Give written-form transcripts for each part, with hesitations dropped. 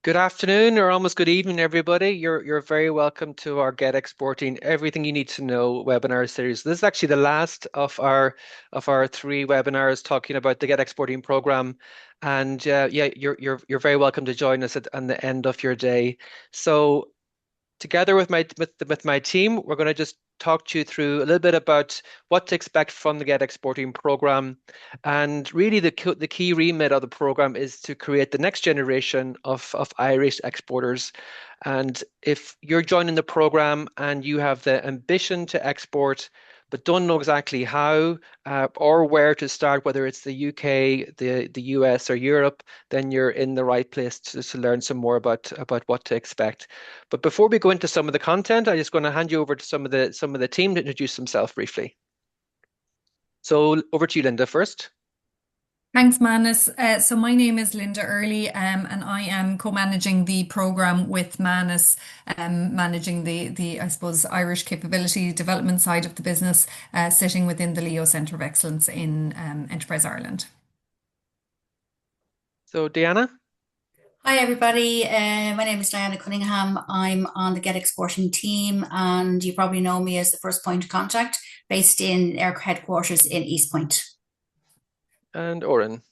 Good afternoon or almost good evening, everybody. You're very welcome to our Get Exporting Everything You Need to Know webinar series. This is actually the last of our three webinars talking about the Get Exporting program. And yeah, you're very welcome to join us on the end of your day. So together with my team, we're going to just talk to you through a little bit about what to expect from the Get Exporting program. And really the key remit of the program is to create the next generation of Irish exporters. And if you're joining the program and you have the ambition to export, but don't know exactly how or where to start, whether it's the UK, the US, or Europe, then you're in the right place to learn some more about what to expect. But before we go into some of the content, I'm just going to hand you over to some of the team to introduce themselves briefly. So over to you, Linda, first. Thanks, Manus. So my name is Linda Earlie, and I am co-managing the program with Manus, managing the I suppose Irish capability development side of the business, sitting within the Leo Centre of Excellence in Enterprise Ireland. So Deanna. Hi everybody, my name is Diana Cunningham. I'm on the Get Exporting team, and you probably know me as the first point of contact based in our headquarters in East Point. And Oran.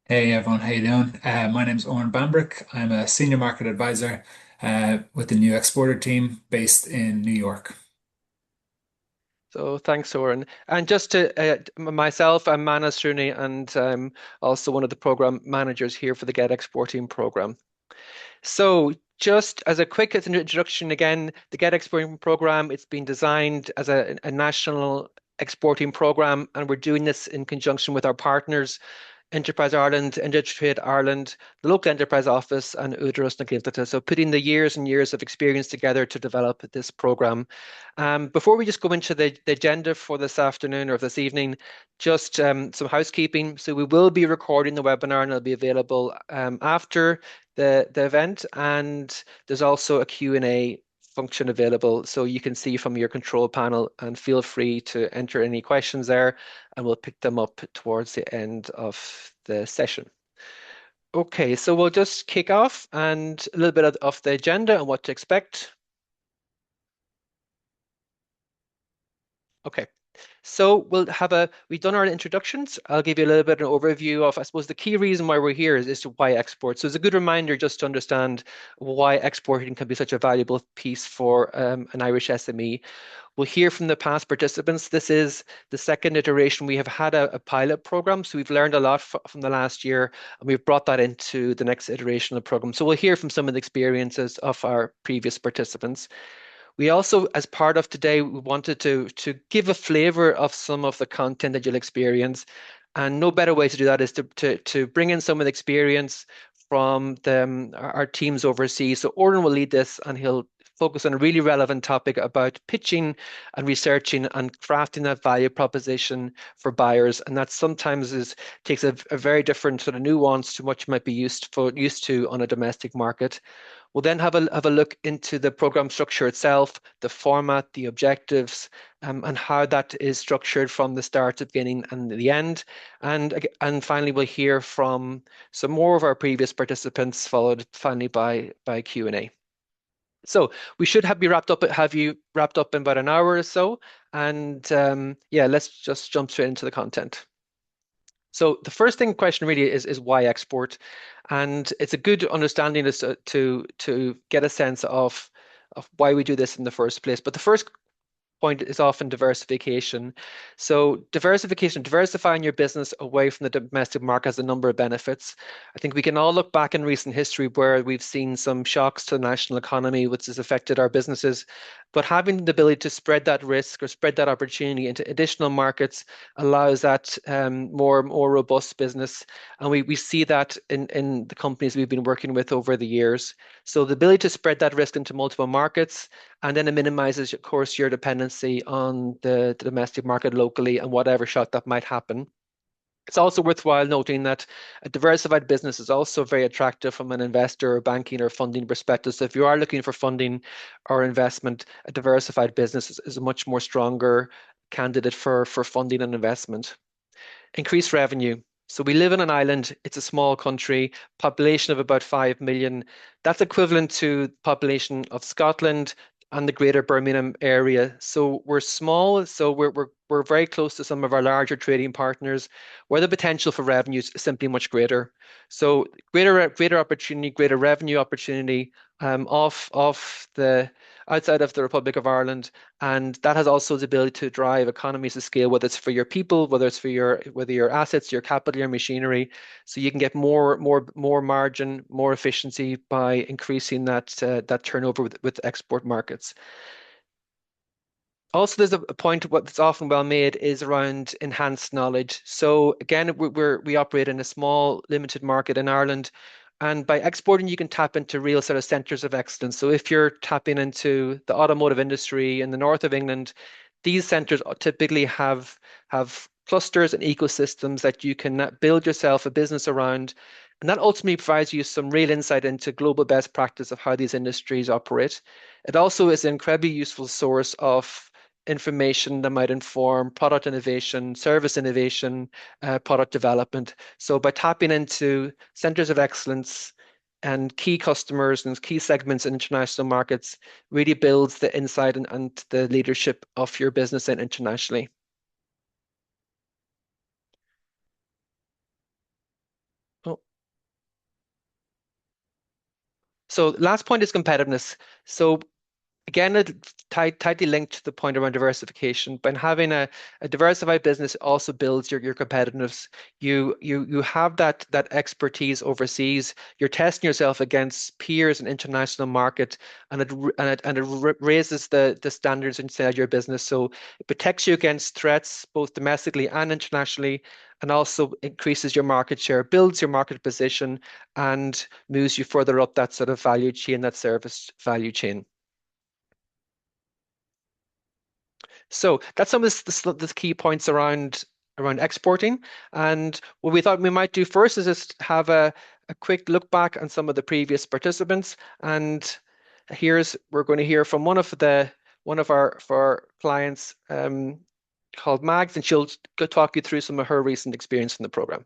Hey everyone, how you doing? My name's Oran Bambrick. I'm a senior market advisor with the new exporter team based in New York. So thanks, Oran. And just to myself, I'm Manus Rooney, and I'm also one of the program managers here for the Get Exporting program. So just as a quick introduction, again, the Get Exporting program, it's been designed as a national exporting program, and we're doing this in conjunction with our partners, Enterprise Ireland, Trade Ireland, the local enterprise office, and Údarás na Gaeltachta. So putting the years and years of experience together to develop this program. Before we just go into the agenda for this afternoon or this evening, just some housekeeping. So we will be recording the webinar and it'll be available after the event. And there's also a Q&A function available so you can see from your control panel, and feel free to enter any questions there and we'll pick them up towards the end of the session. Okay, so we'll just kick off and a little bit of the agenda and what to expect. Okay. So we've done our introductions. I'll give you a little bit of an overview of, I suppose, the key reason why we're here is to why export. So it's a good reminder just to understand why exporting can be such a valuable piece for an Irish SME. We'll hear from the past participants. This is the second iteration. We have had a pilot program, so we've learned a lot from the last year, and we've brought that into the next iteration of the program. So we'll hear from some of the experiences of our previous participants. We also, as part of today, we wanted to give a flavor of some of the content that you'll experience. And no better way to do that is to bring in some of the experience from our teams overseas. So Oran will lead this and he'll focus on a really relevant topic about pitching and researching and crafting that value proposition for buyers. And that sometimes takes a very different sort of nuance to what you might be used to on a domestic market. We'll then have a look into the program structure itself, the format, the objectives, and how that is structured from the start to beginning and the end. And finally, we'll hear from some more of our previous participants, followed finally by Q&A. So we should have you wrapped up in about an hour or so. And yeah, let's just jump straight into the content. So the first question really is why export, and it's a good understanding as to get a sense of why we do this in the first place. But the first point is often diversification. So diversifying your business away from the domestic market has a number of benefits. I think we can all look back in recent history where we've seen some shocks to the national economy, which has affected our businesses. But having the ability to spread that risk or spread that opportunity into additional markets allows that more robust business. And we see that in the companies we've been working with over the years. So the ability to spread that risk into multiple markets, and then it minimizes, of course, your dependency on the domestic market locally and whatever shock that might happen. It's also worthwhile noting that a diversified business is also very attractive from an investor or banking or funding perspective. So if you are looking for funding or investment, a diversified business is a much more stronger candidate for funding and investment. Increased revenue. So we live on an island. It's a small country, population of about 5 million. That's equivalent to the population of Scotland and the greater Birmingham area. So we're small, so we're very close to some of our larger trading partners, where the potential for revenue is simply much greater. So greater opportunity, greater revenue opportunity off the outside of the Republic of Ireland, and that has also the ability to drive economies of scale, whether it's for your people, whether it's for your assets, your capital, your machinery. So you can get more margin, more efficiency by increasing that turnover with export markets. Also, there's a point that's often well made is around enhanced knowledge. So again, we operate in a small, limited market in Ireland, and by exporting, you can tap into real sort of centers of excellence. So if you're tapping into the automotive industry in the north of England, these centers typically have clusters and ecosystems that you can build yourself a business around. And that ultimately provides you some real insight into global best practice of how these industries operate. It also is an incredibly useful source of information that might inform product innovation, service innovation, product development. So by tapping into centers of excellence and key customers and key segments in international markets really builds the insight and the leadership of your business internationally. Oh. So last point is competitiveness. So again, it's tightly linked to the point around diversification. But having a diversified business also builds your competitiveness. You have that expertise overseas. You're testing yourself against peers in international market, and it raises the standards inside your business. So it protects you against threats both domestically and internationally, and also increases your market share, builds your market position, and moves you further up that sort of value chain, that service value chain. So that's some of the key points around exporting. And what we thought we might do first is just have a quick look back on some of the previous participants. And we're going to hear from one of our clients called Mags, and she'll go talk you through some of her recent experience from the program.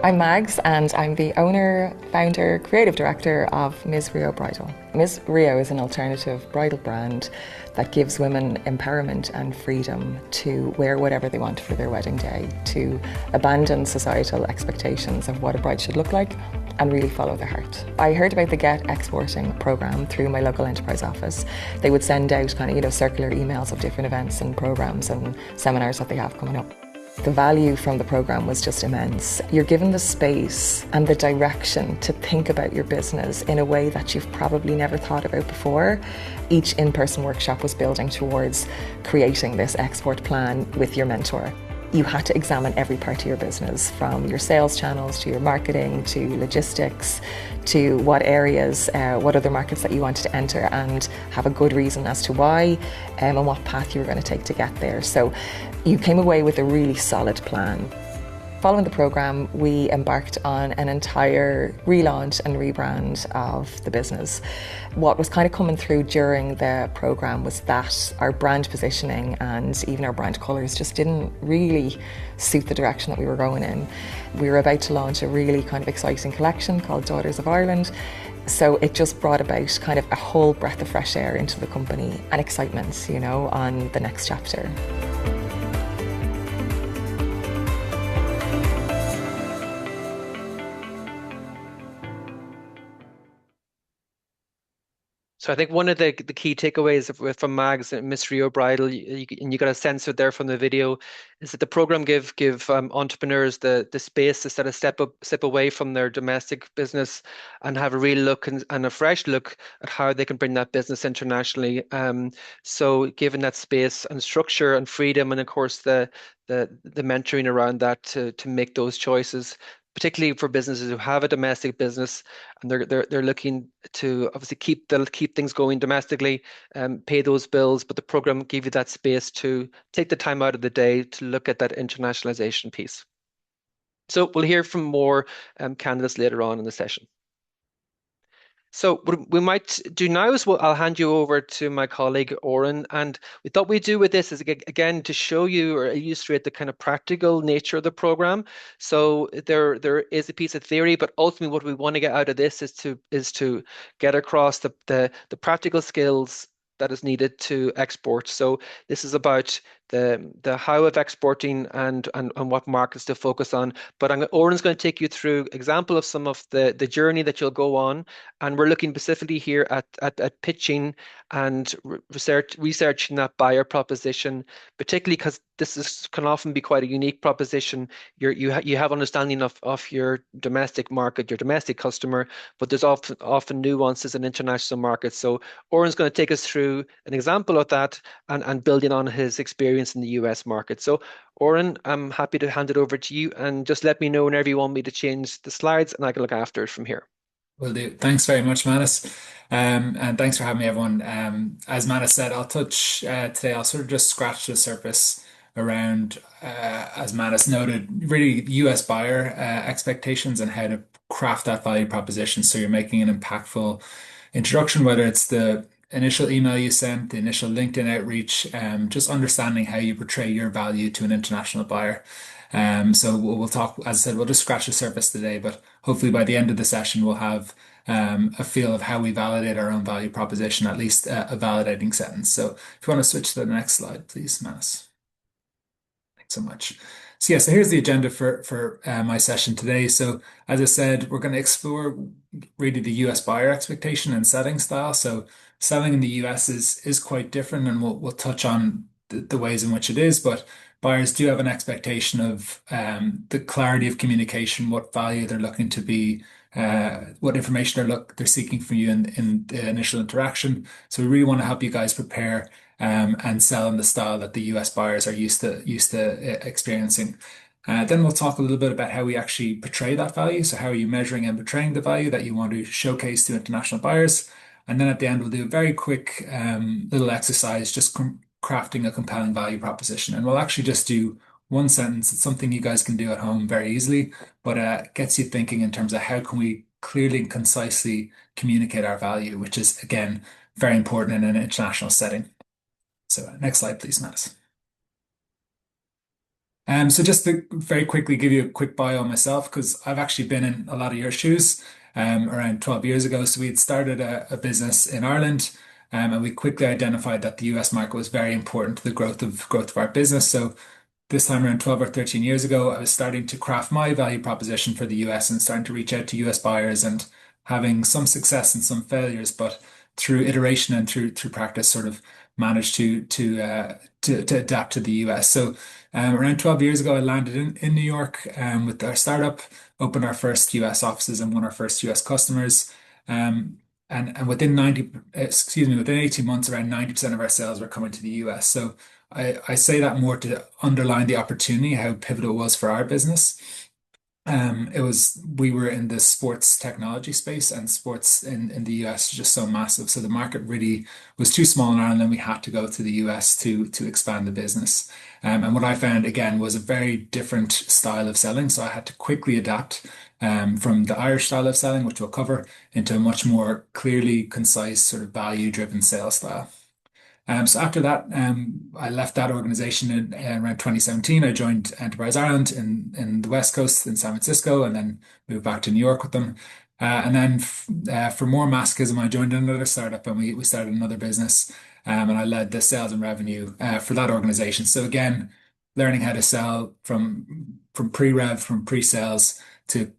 I'm Mags, and I'm the owner, founder, creative director of Ms. Rio Bridal. Ms. Rio is an alternative bridal brand that gives women empowerment and freedom to wear whatever they want for their wedding day, to abandon societal expectations of what a bride should look like and really follow their heart. I heard about the Get Exporting program through my local enterprise office. They would send out circular emails of different events and programs and seminars that they have coming up. The value from the program was just immense. You're given the space and the direction to think about your business in a way that you've probably never thought about before. Each in-person workshop was building towards creating this export plan with your mentor. You had to examine every part of your business, from your sales channels to your marketing to logistics to what areas, what other markets that you wanted to enter, and have a good reason as to why and what path you were going to take to get there. So you came away with a really solid plan. Following the program, we embarked on an entire relaunch and rebrand of the business. What was kind of coming through during the program was that our brand positioning and even our brand colours just didn't really suit the direction that we were going in. We were about to launch a really kind of exciting collection called Daughters of Ireland. So it just brought about kind of a whole breath of fresh air into the company and excitement, on the next chapter. So I think one of the key takeaways from Mags and Miss Rio Bridal, and you got a sense of there from the video, is that the program give entrepreneurs the space to sort of step away from their domestic business and have a real look and a fresh look at how they can bring that business internationally. So given that space and structure and freedom, and of course the mentoring around that to make those choices, particularly for businesses who have a domestic business and they're looking to obviously keep things going domestically, pay those bills, but the program give you that space to take the time out of the day to look at that internationalization piece. So we'll hear from more candidates later on in the session. So what we might do now is I'll hand you over to my colleague Oran, and we thought we'd do with this is again to show you or illustrate the kind of practical nature of the program. So there is a piece of theory, but ultimately what we want to get out of this is to get across the practical skills that is needed to export. So this is about the how of exporting and what markets to focus on. But Oran's going to take you through example of some of the journey that you'll go on, and we're looking specifically here at pitching and researching that buyer proposition, particularly because can often be quite a unique proposition. You have understanding of your domestic market, your domestic customer, but there's often nuances in international markets. So Oren's going to take us through an example of that and building on his experience in the US market. So Oren, I'm happy to hand it over to you, and just let me know whenever you want me to change the slides and I can look after it from here. Will do. Thanks very much, Manus. And thanks for having me, everyone. As Manus said, I'll touch today, I'll sort of just scratch the surface around, as Manus noted, really US buyer expectations and how to craft that value proposition so you're making an impactful introduction, whether it's the initial email you sent, the initial LinkedIn outreach, just understanding how you portray your value to an international buyer. So we'll talk, as I said, we'll just scratch the surface today, but hopefully by the end of the session, we'll have a feel of how we validate our own value proposition, at least a validating sentence. So if you want to switch to the next slide, please, Manus. Thanks so much. So yeah, so here's the agenda for my session today. So as I said, we're going to explore really the US buyer expectation and selling style. So selling in the US is quite different, and we'll touch on the ways in which it is, but buyers do have an expectation of the clarity of communication, what value they're looking to be, what information they're seeking from you in the initial interaction. So we really want to help you guys prepare and sell in the style that the US buyers are used to experiencing. Then we'll talk a little bit about how we actually portray that value. So how are you measuring and portraying the value that you want to showcase to international buyers? And then at the end, we'll do a very quick little exercise, just crafting a compelling value proposition. And we'll actually just do one sentence. It's something you guys can do at home very easily, but gets you thinking in terms of how can we clearly and concisely communicate our value, which is, again, very important in an international setting. So next slide, please, Manus. So just to very quickly give you a quick bio on myself, because I've actually been in a lot of your shoes around 12 years ago. So we had started a business in Ireland, and we quickly identified that the US market was very important to the growth of our business. So this time around 12 or 13 years ago, I was starting to craft my value proposition for the US and starting to reach out to US buyers and having some success and some failures, but through iteration and through practice, sort of managed to adapt to the US. So around 12 years ago, I landed in New York with our startup, opened our first US offices and won our first US customers. And within 18 months, around 90% of our sales were coming to the US. So I say that more to underline the opportunity, how pivotal it was for our business. We were in the sports technology space, and sports in the US is just so massive. So the market really was too small in Ireland, and we had to go to the US to expand the business. And what I found again was a very different style of selling. So I had to quickly adapt from the Irish style of selling, which we'll cover, into a much more clearly concise, sort of value-driven sales style. So after that, I left that organization in around 2017. I joined Enterprise Ireland in the West Coast in San Francisco, and then moved back to New York with them. And then for more masochism, I joined another startup, and we started another business. And I led the sales and revenue for that organization. So again, learning how to sell from pre-rev, from pre-sales to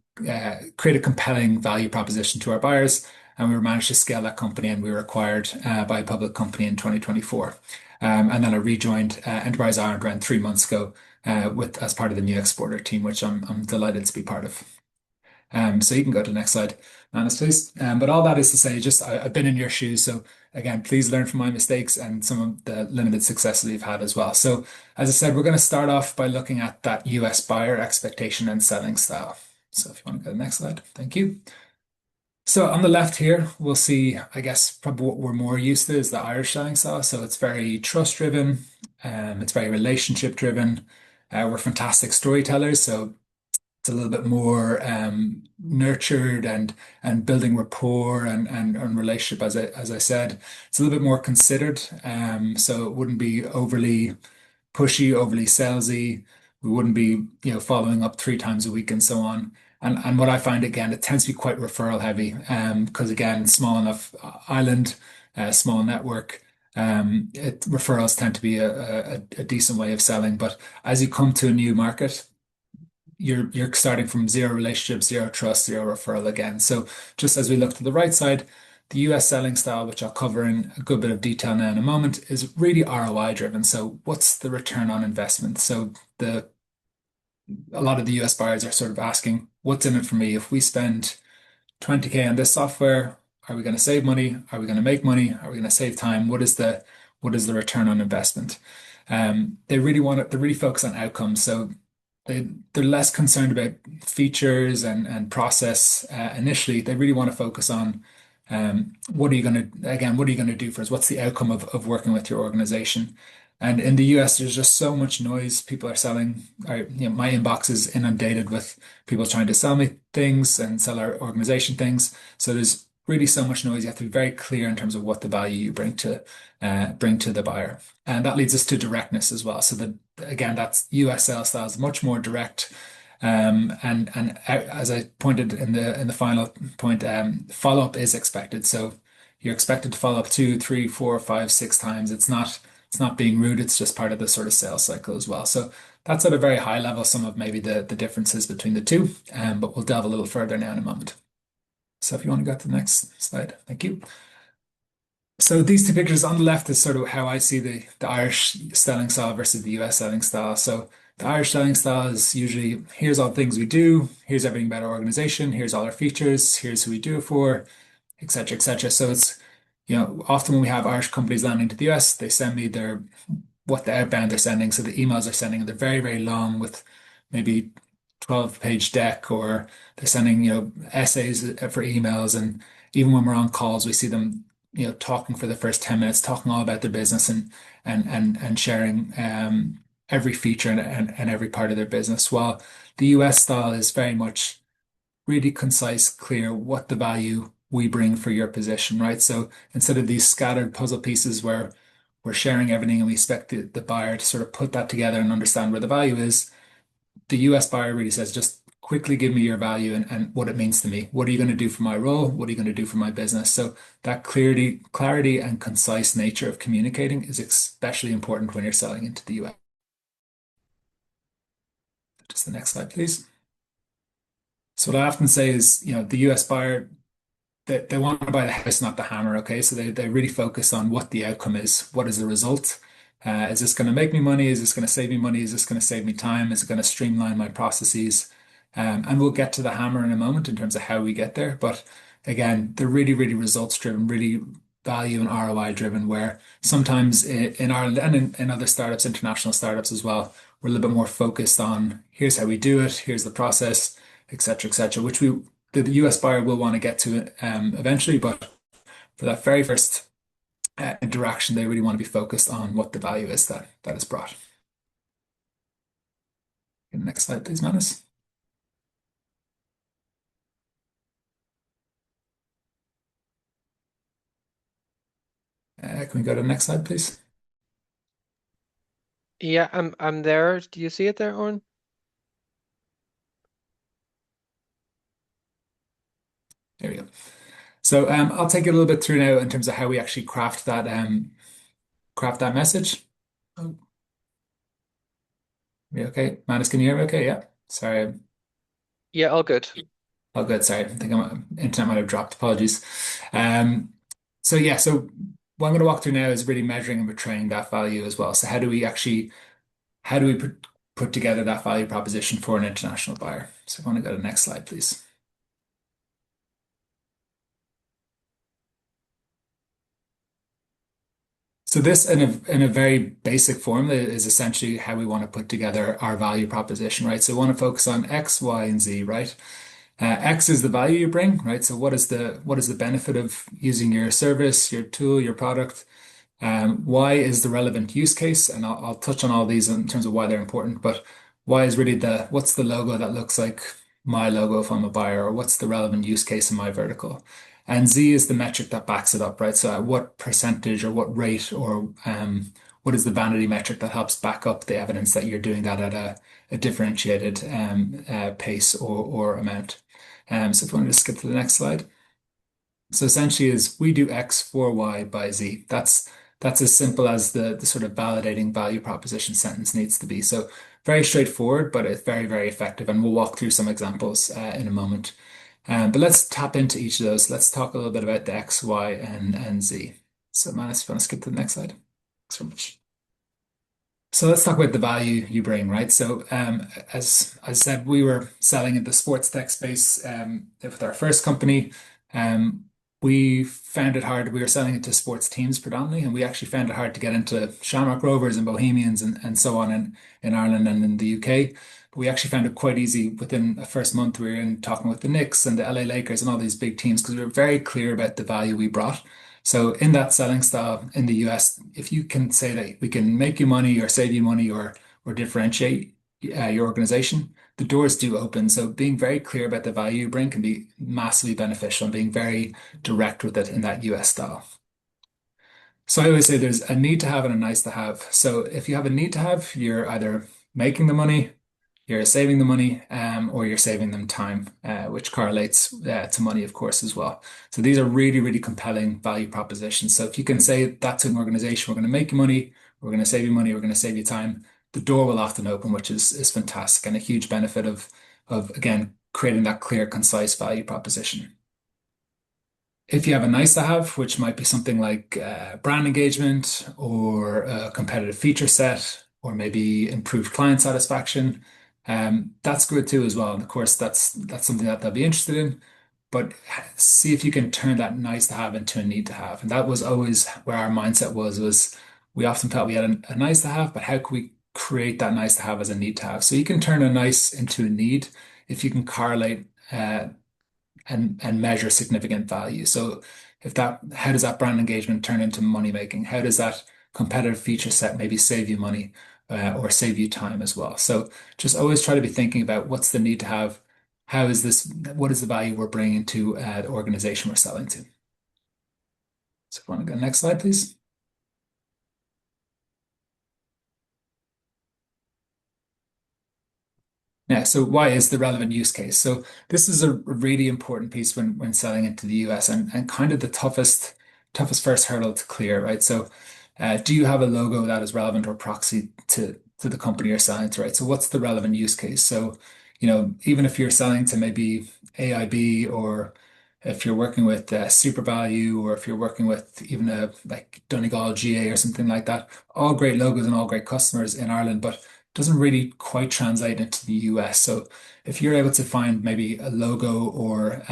create a compelling value proposition to our buyers. And we managed to scale that company, and we were acquired by a public company in 2024. And then I rejoined Enterprise Ireland around 3 months ago as part of the new exporter team, which I'm delighted to be part of. So you can go to the next slide, Manus, please. But all that is to say, just I've been in your shoes. So again, please learn from my mistakes and some of the limited successes we've had as well. So as I said, we're going to start off by looking at that US buyer expectation and selling style. So if you want to go to the next slide, thank you. So on the left here, we'll see, I guess, probably what we're more used to is the Irish selling style. So it's very trust driven, it's very relationship driven. We're fantastic storytellers. So it's a little bit more nurtured and building rapport and relationship, as I said. It's a little bit more considered. So it wouldn't be overly pushy, overly salesy. We wouldn't be, following up 3 times a week and so on. And what I find again, it tends to be quite referral heavy, because again, small enough island, small network. Referrals tend to be a decent way of selling. But as you come to a new market, you're starting from zero relationship, zero trust, zero referral again. So just as we look to the right side, the US selling style, which I'll cover in a good bit of detail now in a moment, is really ROI driven. So what's the return on investment? So a lot of the US buyers are sort of asking, what's in it for me? If we spend 20K on this software, are we going to save money? Are we going to make money? Are we going to save time? What is the return on investment? They really focus on outcomes. So they're less concerned about features and process initially. They really want to focus on what are you going to, again, what are you going to do for us? What's the outcome of working with your organization? And in the US, there's just so much noise. People are selling, my inbox is inundated with people trying to sell me things and sell our organization things. So there's really so much noise. You have to be very clear in terms of what the value you bring to the buyer. And that leads us to directness as well. So that again, that's US sales style is much more direct. And as I pointed in the final point, follow-up is expected. So you're expected to follow up 2, 3, 4, 5, 6 times. It's not being rude. It's just part of the sort of sales cycle as well. So that's at a very high level, some of maybe the differences between the two. But we'll delve a little further now in a moment. So if you want to go to the next slide, thank you. So these two pictures on the left is sort of how I see the Irish selling style versus the US selling style. So the Irish selling style is usually, here's all the things we do, here's everything about our organization, here's all our features, here's who we do it for, etc., etc. So it's, often when we have Irish companies landing to the US, they send me what the outbound they're sending. So the emails they're sending, they're very, very long with maybe 12-page deck, or they're sending, essays for emails. And even when we're on calls, we see them, talking for the first 10 minutes, talking all about their business and sharing every feature and every part of their business. While the US style is very much really concise, clear, what the value we bring for your position, right? So instead of these scattered puzzle pieces where we're sharing everything and we expect the buyer to sort of put that together and understand where the value is, the US buyer really says, just quickly give me your value and what it means to me. What are you going to do for my role? What are you going to do for my business? So that clarity and concise nature of communicating is especially important when you're selling into the US. Just the next slide, please. So what I often say is, the US buyer, they want to buy the house, not the hammer. Okay. So they really focus on what the outcome is. What is the result? Is this going to make me money? Is this going to save me money? Is this going to save me time? Is it going to streamline my processes? And we'll get to the hammer in a moment in terms of how we get there. But again, they're really, really results driven, really value and ROI driven, where sometimes in Ireland and in other startups, international startups as well, we're a little bit more focused on here's how we do it, here's the process, etc., etc., which the US buyer will want to get to eventually. But for that very first interaction, they really want to be focused on what the value is that is brought. Next slide, please, Manus. Can we go to the next slide, please? Yeah, I'm there. Do you see it there, Oran? There we go. So I'll take you a little bit through now in terms of how we actually craft that message. Oh, yeah, okay, Manus, can you hear me? Okay, yeah. Sorry. Yeah, all good. Oh, good. Sorry, I think my internet might have dropped. Apologies. So yeah, so what I'm going to walk through now is really measuring and portraying that value as well. So how do we put together that value proposition for an international buyer? So I want to go to the next slide, please. So this, in a very basic form, is essentially how we want to put together our value proposition, right? So we want to focus on X, Y, and Z, right? X is the value you bring, right? So what is the benefit of using your service, your tool, your product? Y is the relevant use case, and I'll touch on all these in terms of why they're important. But Y is really what's the logo that looks like my logo if I'm a buyer, or what's the relevant use case in my vertical. And Z is the metric that backs it up, right? So at what percentage or what rate or what is the vanity metric that helps back up the evidence that you're doing that at a differentiated pace or amount. So if you want to just skip to the next slide. So essentially is we do X for Y by Z. That's as simple as the sort of validating value proposition sentence needs to be. So very straightforward, but it's very, very effective. And we'll walk through some examples in a moment. But let's tap into each of those. Let's talk a little bit about the X, Y, and Z. So Manus, if you want to skip to the next slide. Thanks very much. So let's talk about the value you bring, right? So as I said, we were selling in the sports tech space with our first company. Um, we found it hard. We were selling it to sports teams predominantly, and we actually found it hard to get into Shamrock Rovers and Bohemians and so on in Ireland and in the UK. But we actually found it quite easy within a first month. We were in talking with the Knicks and the LA Lakers and all these big teams because we were very clear about the value we brought. So in that selling style in the US, if you can say that we can make you money or save you money or differentiate your organization, the doors do open. So being very clear about the value you bring can be massively beneficial and being very direct with it in that US style. So I always say there's a need to have and a nice to have. So if you have a need to have, you're either making the money, you're saving the money, or you're saving them time, which correlates to money, of course, as well. So these are really, really compelling value propositions. So if you can say that to an organization, we're going to make you money, we're going to save you money, we're going to save you time, the door will often open, which is fantastic and a huge benefit of again creating that clear, concise value proposition. If you have a nice to have, which might be something like brand engagement or a competitive feature set, or maybe improved client satisfaction, that's good too as well. And of course, that's something that they'll be interested in. But see if you can turn that nice to have into a need to have. And that was always where our mindset was we often felt we had a nice to have, but how can we create that nice to have as a need to have? So you can turn a nice into a need if you can correlate and measure significant value. So how does that brand engagement turn into money making? How does that competitive feature set maybe save you money or save you time as well? So just always try to be thinking about what's the need to have, what is the value we're bringing to the organization we're selling to? So if you want to go next slide, please. Yeah, so why is the relevant use case? So this is a really important piece when selling into the US and kind of the toughest first hurdle to clear, right? So do you have a logo that is relevant or proxy to the company you're selling to, right? So what's the relevant use case? So, even if you're selling to maybe AIB or if you're working with Super Value or if you're working with even like Donegal GA or something like that, all great logos and all great customers in Ireland, but doesn't really quite translate into the US. So if you're able to find maybe a logo or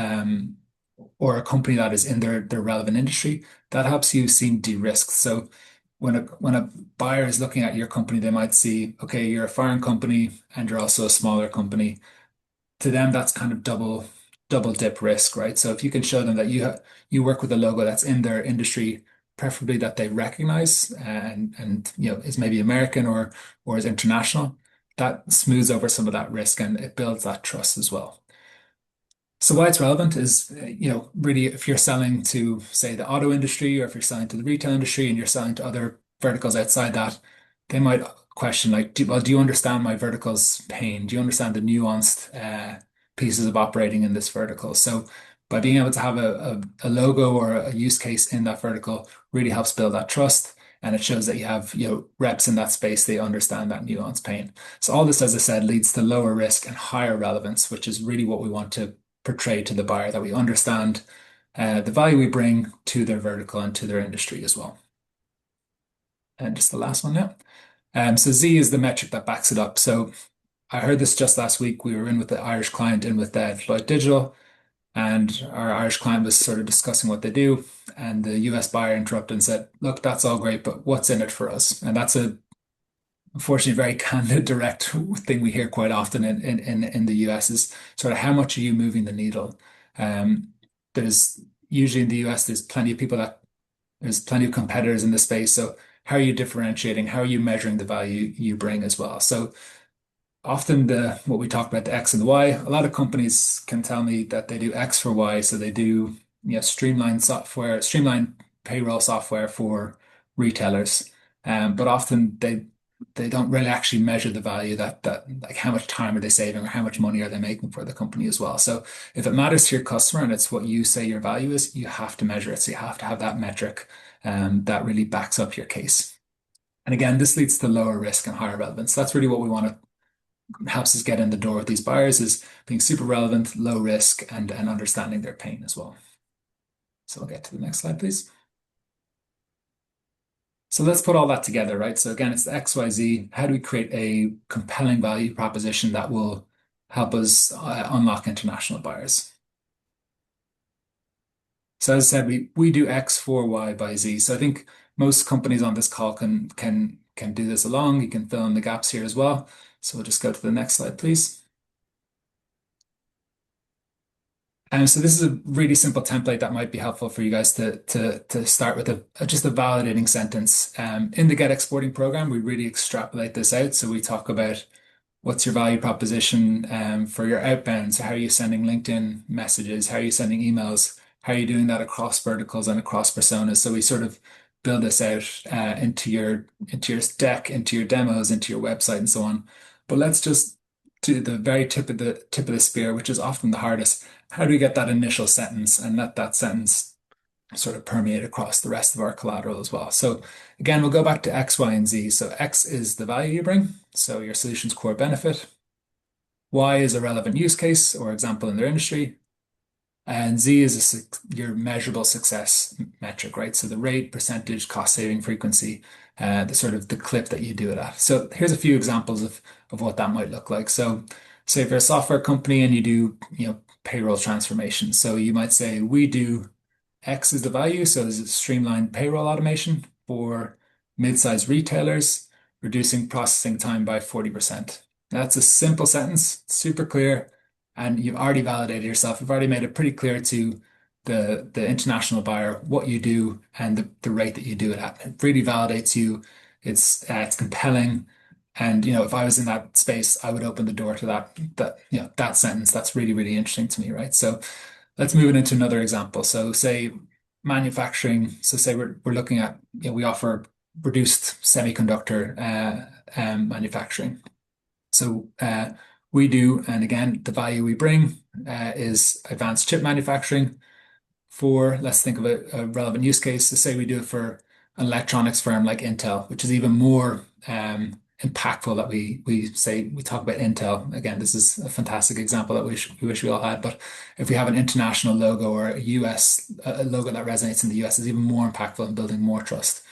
a company that is in their relevant industry, that helps you seem de-risked. So when a buyer is looking at your company, they might see, okay, you're a foreign company and you're also a smaller company. To them, that's kind of double dip risk, right? So if you can show them that you work with a logo that's in their industry, preferably that they recognize and is maybe American or is international, that smooths over some of that risk and it builds that trust as well. So why it's relevant is, really if you're selling to, say, the auto industry or if you're selling to the retail industry and you're selling to other verticals outside that, they might question like, do you understand my vertical's pain? Do you understand the nuanced pieces of operating in this vertical? So by being able to have a logo or a use case in that vertical really helps build that trust. And it shows that you have, reps in that space, they understand that nuanced pain. So all this, as I said, leads to lower risk and higher relevance, which is really what we want to portray to the buyer, that we understand the value we bring to their vertical and to their industry as well. And just the last one now. So Z is the metric that backs it up. So I heard this just last week. We were in with the Irish client in with Deloitte Digital, and our Irish client was sort of discussing what they do. And the US buyer interrupted and said, look, that's all great, but what's in it for us? And that's unfortunately very candid, direct thing we hear quite often in the US is sort of how much are you moving the needle? There's usually in the US, there's plenty of competitors in the space. So how are you differentiating? How are you measuring the value you bring as well? So often what we talk about, the X and the Y, a lot of companies can tell me that they do X for Y, so they do streamline software, streamline payroll software for retailers. But often they don't really actually measure the value that like how much time are they saving or how much money are they making for the company as well. So if it matters to your customer and it's what you say your value is, you have to measure it. So you have to have that metric that really backs up your case. And again, this leads to lower risk and higher relevance. That's really what we want to helps us get in the door with these buyers is being super relevant, low risk, and understanding their pain as well. So we'll get to the next slide, please. So let's put all that together, right? So again, it's the XYZ. How do we create a compelling value proposition that will help us unlock international buyers? So as I said, we do X for Y by Z. So I think most companies on this call can do this along. You can fill in the gaps here as well. So we'll just go to the next slide, please. So this is a really simple template that might be helpful for you guys to start with just a validating sentence. In the Get Exporting program, we really extrapolate this out. So we talk about what's your value proposition for your outbound. So how are you sending LinkedIn messages? How are you sending emails? How are you doing that across verticals and across personas? So we sort of build this out into your deck, into your demos, into your website, and so on. But let's just do the very tip of the spear, which is often the hardest. How do we get that initial sentence and let that sentence sort of permeate across the rest of our collateral as well? So again, we'll go back to X, Y, and Z. So X is the value you bring, so your solution's core benefit. Y is a relevant use case or example in their industry. And Z is your measurable success metric, right? So the rate, percentage, cost saving, frequency, the sort of the clip that you do it at. So here's a few examples of what that might look like. So say if you're a software company and you do, payroll transformation. So you might say we do X is the value. So this is streamlined payroll automation for mid-sized retailers, reducing processing time by 40%. That's a simple sentence, super clear, and you've already validated yourself. You've already made it pretty clear to the international buyer what you do and the rate that you do it at. It really validates you. It's compelling. And if I was in that space, I would open the door to that sentence. That's really, really interesting to me, right? So let's move it into another example. So say manufacturing. So say we're looking at, we offer reduced semiconductor manufacturing. So we do, and again, the value we bring is advanced chip manufacturing for, let's think of a relevant use case. So say we do it for an electronics firm like Intel, which is even more impactful that we talk about Intl. Again, this is a fantastic example that we wish we all had. But if we have an international logo or a logo that resonates in the US, is even more impactful in building more trust.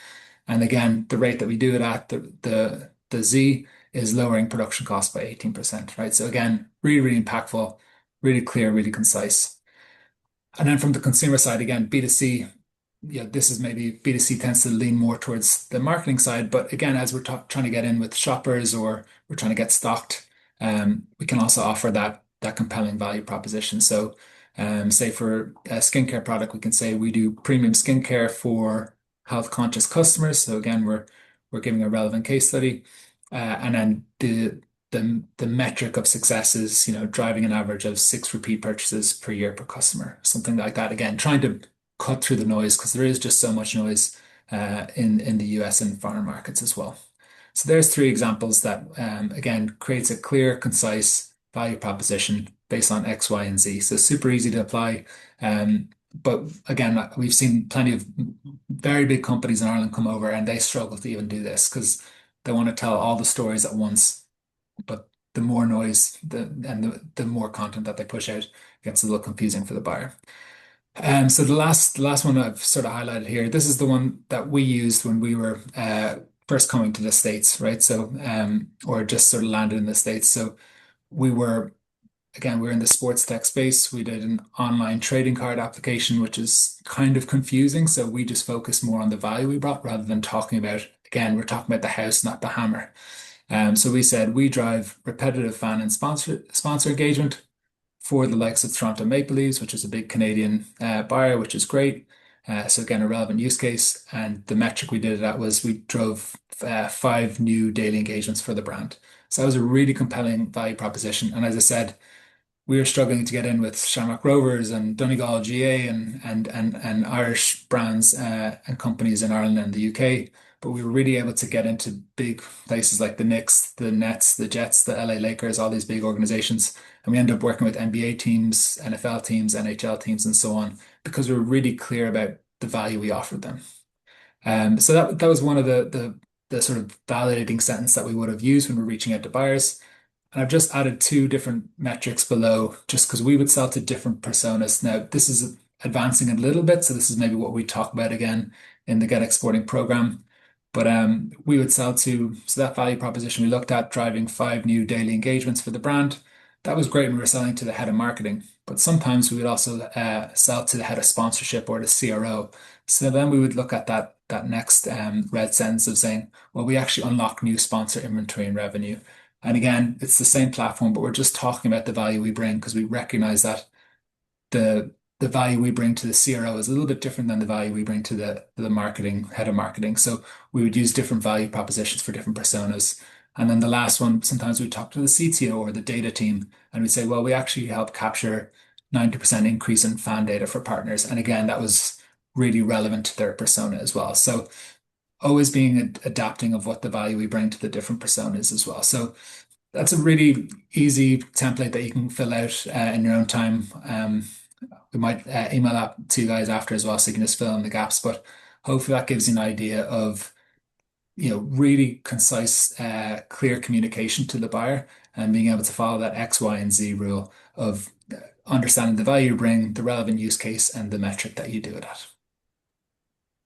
And again, the rate that we do it at, the Z is lowering production costs by 18%, right? So again, really, really impactful, really clear, really concise. And then from the consumer side, again, B2C, this is maybe B2C tends to lean more towards the marketing side. But again, as we're trying to get in with shoppers or we're trying to get stocked, we can also offer that compelling value proposition. So say for a skincare product, we can say we do premium skincare for health conscious customers. So again, we're giving a relevant case study. And then the metric of success is, driving an average of 6 repeat purchases per year per customer, something like that. Again, trying to cut through the noise because there is just so much noise in the US and foreign markets as well. So there's 3 examples that, again, creates a clear, concise value proposition based on X, Y, and Z. So super easy to apply. But again, we've seen plenty of very big companies in Ireland come over and they struggle to even do this because they want to tell all the stories at once. But the more noise the more content that they push out gets a little confusing for the buyer. So the last one I've sort of highlighted here, this is the one that we used when we were first coming to the States, right? So or just sort of landed in the States. So we're in the sports tech space. We did an online trading card application, which is kind of confusing. So we just focus more on the value we brought rather than talking about, again, we're talking about the house, not the hammer. So we said we drive repetitive fan and sponsor engagement for the likes of Toronto Maple Leafs, which is a big Canadian buyer, which is great. So again, a relevant use case. And the metric we did it at was we drove 5 new daily engagements for the brand. So that was a really compelling value proposition. And as I said, we were struggling to get in with Shamrock Rovers and Donegal GA and Irish brands and companies in Ireland and the UK. But we were really able to get into big places like the Knicks, the Nets, the Jets, the LA Lakers, all these big organizations. And we ended up working with NBA teams, NFL teams, NHL teams, and so on, because we were really clear about the value we offered them. So that was one of the sort of validating sentence that we would have used when we're reaching out to buyers. And I've just added 2 different metrics below just because we would sell to different personas. Now, this is advancing a little bit, so this is maybe what we talk about again in the Get Exporting program. But we would sell to, so that value proposition we looked at, driving 5 new daily engagements for the brand. That was great when we were selling to the head of marketing. But sometimes we would also sell to the head of sponsorship or the CRO. So then we would look at that next red sentence of saying, well, we actually unlock new sponsor inventory and revenue. And again, it's the same platform, but we're just talking about the value we bring because we recognize that the value we bring to the CRO is a little bit different than the value we bring to the marketing head of marketing. So we would use different value propositions for different personas. And then the last one, sometimes we talk to the CTO or the data team, and we say, well, we actually help capture 90% increase in fan data for partners. And again, that was really relevant to their persona as well. So always being adapting of what the value we bring to the different personas as well. So that's a really easy template that you can fill out in your own time. We might email that to you guys after as well, so you can just fill in the gaps. But hopefully that gives you an idea of, really concise, clear communication to the buyer and being able to follow that X, Y, and Z rule of understanding the value you bring, the relevant use case, and the metric that you do it at.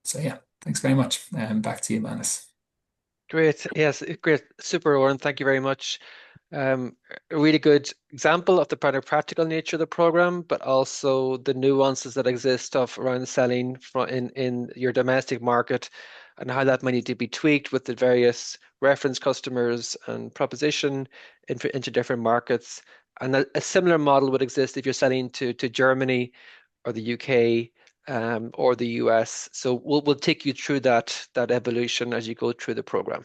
So yeah, thanks very much. Back to you, Manus. Great. Yes, great. Super, Oran. Thank you very much. Um, a really good example of the practical nature of the program, but also the nuances that exist of around selling in your domestic market and how that might need to be tweaked with the various reference customers and proposition into different markets. And a similar model would exist if you're selling to Germany or the UK or the US. So we'll take you through that evolution as you go through the program.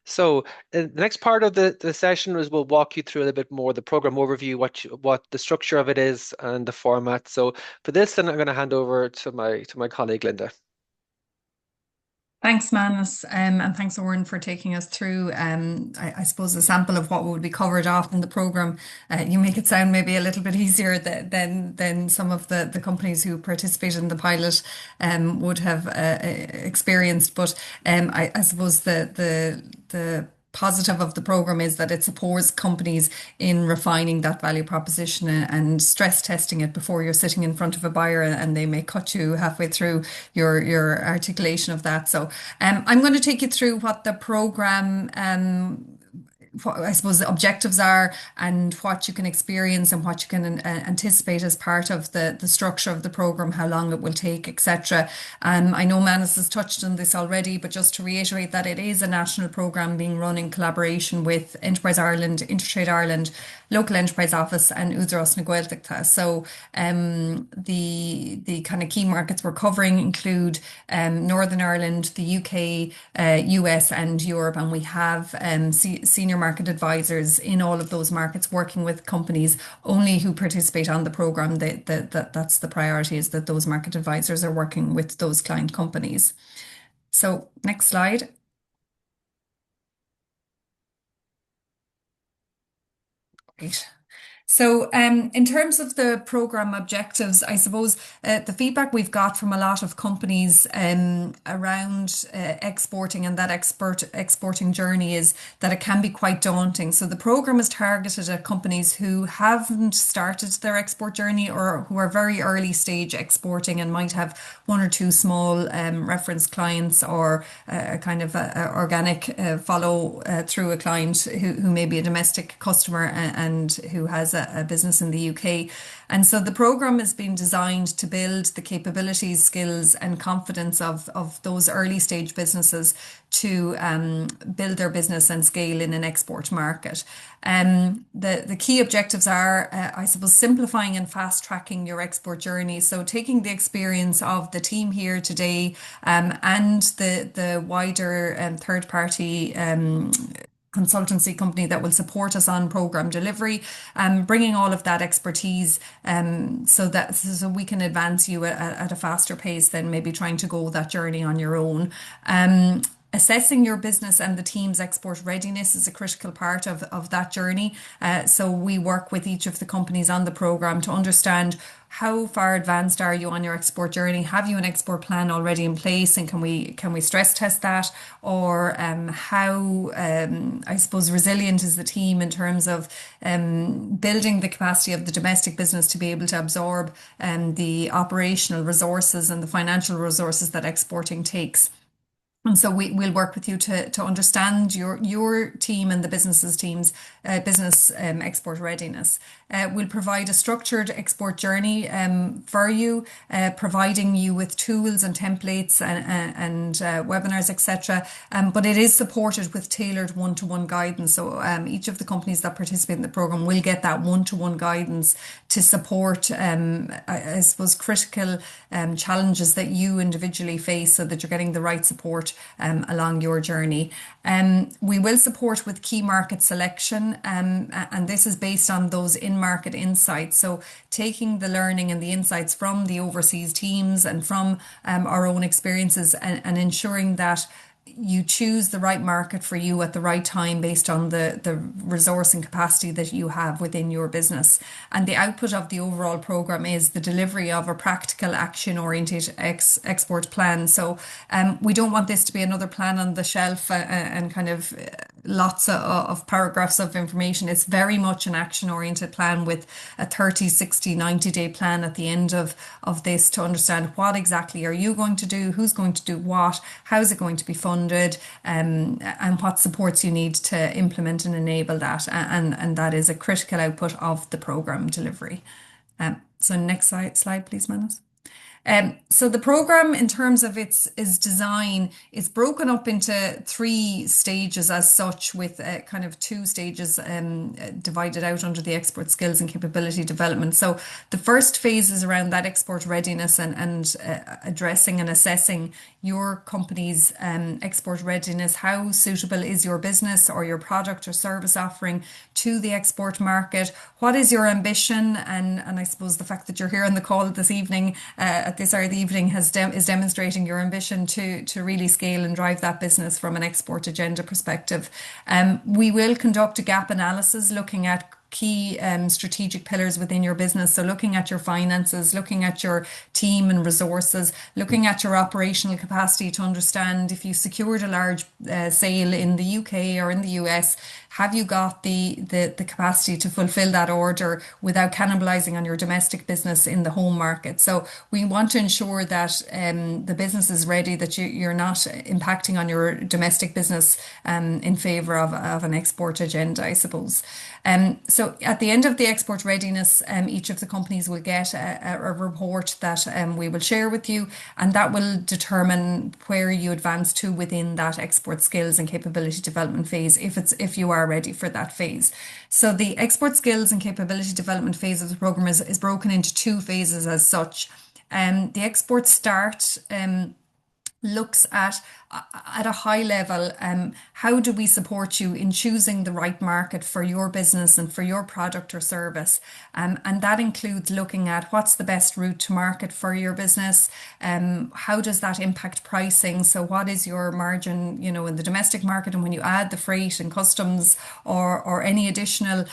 So the next part of the session is we'll walk you through a little bit more the program overview, what the structure of it is and the format. So for this, then I'm going to hand over to my colleague Linda. Thanks, Manus, and thanks, Oran, for taking us through, I suppose, a sample of what would be covered off in the programme. You make it sound maybe a little bit easier than some of the companies who participated in the pilot would have experienced. But I suppose the positive of the program is that it supports companies in refining that value proposition and stress testing it before you're sitting in front of a buyer and they may cut you halfway through your articulation of that. So I'm going to take you through what the program what I suppose the objectives are and what you can experience and what you can anticipate as part of the structure of the program, how long it will take, etc. I know Manus has touched on this already, but just to reiterate that it is a national program being run in collaboration with Enterprise Ireland, Intertrade Ireland, Local Enterprise Office and Údarás na Gaeltachta. So the kind of key markets we're covering include Northern Ireland, the UK, US and Europe, and we have senior market advisors in all of those markets working with companies only who participate on the program. That's the priority, is that those market advisors are working with those client companies. So next slide. Great. So in terms of the program objectives, I suppose the feedback we've got from a lot of companies around exporting and that exporting journey is that it can be quite daunting. So the program is targeted at companies who haven't started their export journey or who are very early stage exporting and might have one or two small reference clients or a kind of organic follow through a client who may be a domestic customer and who has a business in the UK. And so the program has been designed to build the capabilities, skills, and confidence of those early stage businesses to build their business and scale in an export market. The key objectives are, I suppose, simplifying and fast tracking your export journey. So taking the experience of the team here today and the wider third party consultancy company that will support us on program delivery, bringing all of that expertise so we can advance you at a faster pace than maybe trying to go that journey on your own. Assessing your business and the team's export readiness is a critical part of that journey. So we work with each of the companies on the program to understand how far advanced are you on your export journey? Have you an export plan already in place, and can we stress test that? Or how I suppose resilient is the team in terms of building the capacity of the domestic business to be able to absorb the operational resources and the financial resources that exporting takes. And so we'll work with you to understand your team and the business's team's business export readiness. We'll provide a structured export journey for you, providing you with tools and templates and webinars, etc. But it is supported with tailored one-to-one guidance. So each of the companies that participate in the program will get that one-to-one guidance to support, I suppose, critical challenges that you individually face, so that you're getting the right support along your journey. We will support with key market selection, and this is based on those in-market insights. So taking the learning and the insights from the overseas teams and from our own experiences, and ensuring that you choose the right market for you at the right time based on the resource and capacity that you have within your business. And the output of the overall program is the delivery of a practical action-oriented export plan. So we don't want this to be another plan on the shelf and kind of lots of paragraphs of information. It's very much an action-oriented plan with a 30, 60, 90-day plan at the end of this to understand what exactly are you going to do, who's going to do what, how is it going to be funded, and what supports you need to implement and enable that. And that is a critical output of the program delivery. So next slide, please, Manus. So the program, in terms of its design, is broken up into 3 stages as such, with kind of 2 stages divided out under the export skills and capability development. So the first phase is around that export readiness and addressing and assessing your company's export readiness. How suitable is your business or your product or service offering to the export market? What is your ambition? And I suppose the fact that you're here on the call this evening, at this hour of the evening, is demonstrating your ambition to really scale and drive that business from an export agenda perspective. We will conduct a gap analysis looking at key strategic pillars within your business. So looking at your finances, looking at your team and resources, looking at your operational capacity to understand if you secured a large sale in the UK or in the US, have you got the capacity to fulfill that order without cannibalizing on your domestic business in the home market? So we want to ensure that the business is ready, that you're not impacting on your domestic business in favor of an export agenda, I suppose. So at the end of the export readiness, each of the companies will get a report that we will share with you, and that will determine where you advance to within that export skills and capability development phase, if you are ready for that phase. So the export skills and capability development phase of the program is broken into 2 phases as such. The export start looks at a high level, how do we support you in choosing the right market for your business and for your product or service? And that includes looking at what's the best route to market for your business. How does that impact pricing? So what is your margin, in the domestic market? And when you add the freight and customs or any additional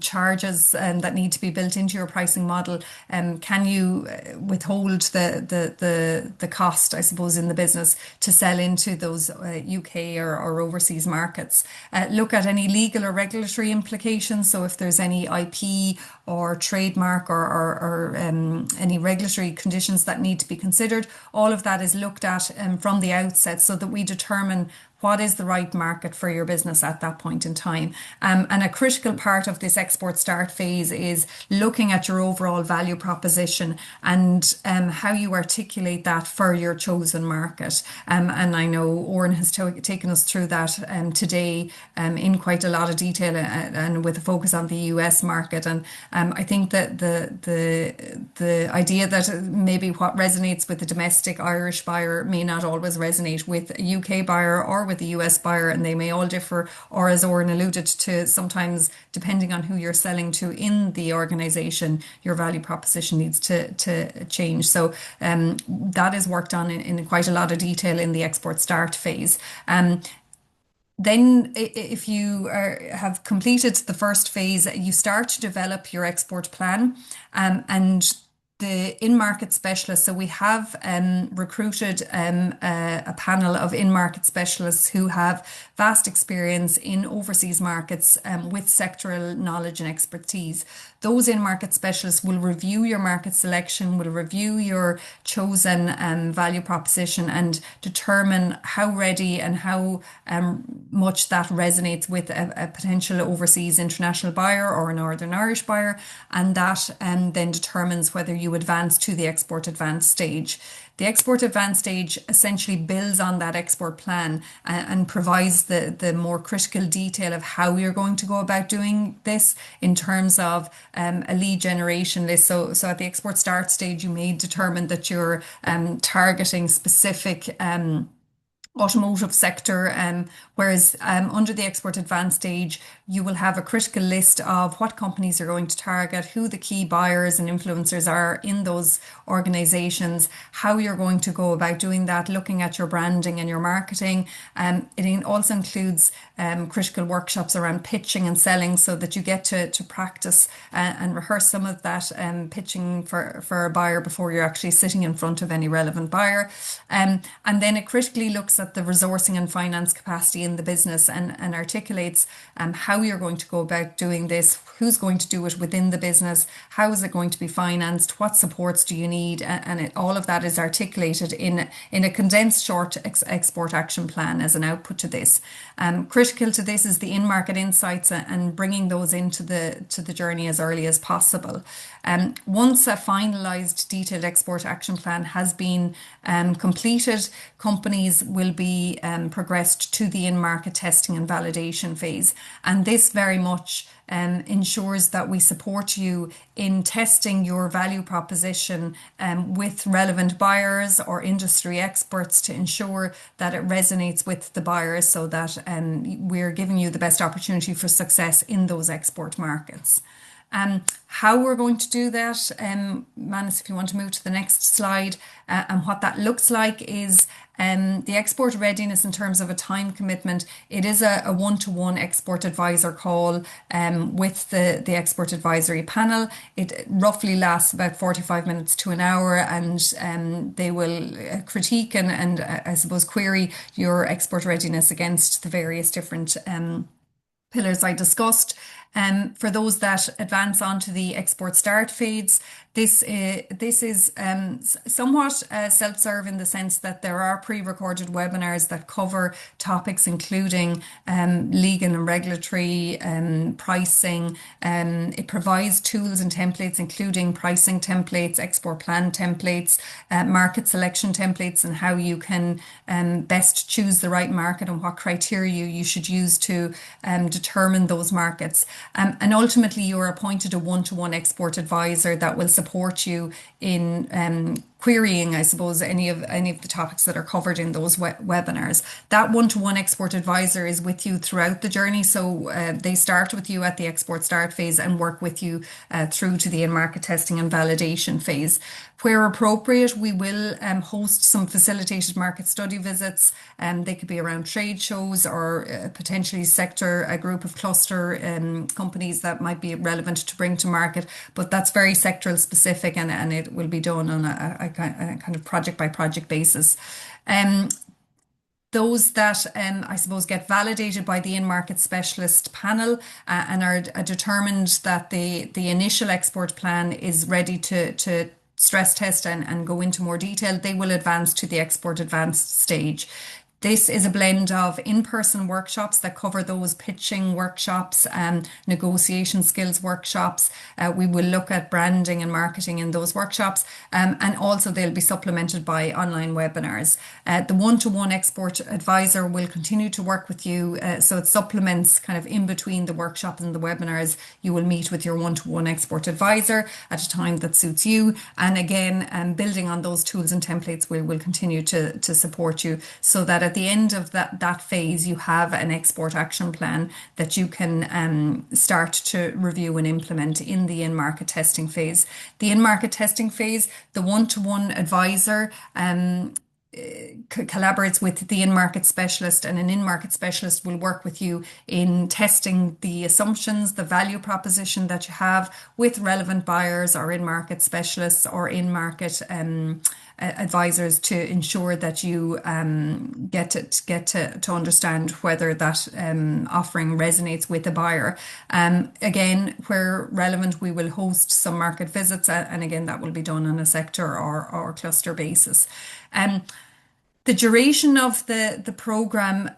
charges that need to be built into your pricing model, can you withhold the cost, I suppose, in the business to sell into those UK or overseas markets? Look at any legal or regulatory implications. So if there's any IP or trademark or any regulatory conditions that need to be considered, all of that is looked at from the outset, so that we determine what is the right market for your business at that point in time. And a critical part of this export start phase is looking at your overall value proposition and how you articulate that for your chosen market. And I know Oran has taken us through that today in quite a lot of detail and with a focus on the US market. And I think that the idea that maybe what resonates with the domestic Irish buyer may not always resonate with a UK buyer or with the US buyer, and they may all differ, or as Oran alluded to, sometimes depending on who you're selling to in the organization, your value proposition needs to change. So that is worked on in quite a lot of detail in the export start phase. Then, if you have completed the first phase, you start to develop your export plan, and the in-market specialists. So we have recruited a panel of in-market specialists who have vast experience in overseas markets with sectoral knowledge and expertise. Those in-market specialists will review your market selection, will review your chosen value proposition and determine how ready and how much that resonates with a potential overseas international buyer or a Northern Irish buyer. And that then determines whether you advance to the export advanced stage. The export advanced stage essentially builds on that export plan and provides the more critical detail of how you're going to go about doing this in terms of a lead generation list. So at the export start stage, you may determine that you're targeting specific automotive sector, whereas under the export advanced stage, you will have a critical list of what companies you're going to target, who the key buyers and influencers are in those organizations, how you're going to go about doing that, looking at your branding and your marketing. It also includes critical workshops around pitching and selling so that you get to practice and rehearse some of that pitching for a buyer before you're actually sitting in front of any relevant buyer. And then it critically looks at the resourcing and finance capacity in the business and articulates how you're going to go about doing this, who's going to do it within the business, how is it going to be financed, what supports do you need, and all of that is articulated in a condensed short export action plan as an output to this. Critical to this is the in-market insights and bringing those into the journey as early as possible. Once a finalised detailed export action plan has been completed, companies will be progressed to the in-market testing and validation phase. And this very much ensures that we support you in testing your value proposition with relevant buyers or industry experts to ensure that it resonates with the buyers so that we're giving you the best opportunity for success in those export markets. How we're going to do that, Manus, if you want to move to the next slide, and what that looks like is the export readiness in terms of a time commitment. It is a one-to-one export advisor call with the export advisory panel. It roughly lasts about 45 minutes to an hour, and they will critique and I suppose query your export readiness against the various different pillars I discussed. For those that advance on to the export start phase, this is somewhat self-serve in the sense that there are pre-recorded webinars that cover topics including legal and regulatory, pricing. It provides tools and templates including pricing templates, export plan templates, market selection templates, and how you can best choose the right market and what criteria you should use to determine those markets. And ultimately, you're appointed a one-to-one export advisor that will support you in querying, I suppose, any of the topics that are covered in those webinars. That one-to-one export advisor is with you throughout the journey. So they start with you at the export start phase and work with you through to the in-market testing and validation phase. Where appropriate, we will host some facilitated market study visits. They could be around trade shows or potentially a group of cluster companies that might be relevant to bring to market. But that's very sectoral specific and it will be done on a kind of project by project basis. Those that I suppose get validated by the in-market specialist panel and are determined that the initial export plan is ready to stress test and go into more detail, they will advance to the export advanced stage. This is a blend of in-person workshops that cover those pitching workshops, negotiation skills workshops. We will look at branding and marketing in those workshops, and also they'll be supplemented by online webinars. The one-to-one export advisor will continue to work with you, so it supplements kind of in between the workshop and the webinars. You will meet with your one-to-one export advisor at a time that suits you, and again, building on those tools and templates, we will continue to support you so that at the end of that phase, you have an export action plan that you can start to review and implement in the in-market testing phase. The in-market testing phase, the one-to-one advisor collaborates with the in-market specialist, and an in-market specialist will work with you in testing the assumptions, the value proposition that you have with relevant buyers or in-market specialists or in-market advisors to ensure that you get to understand whether that offering resonates with the buyer. Again, where relevant, we will host some market visits, and again, that will be done on a sector or cluster basis. The duration of the program,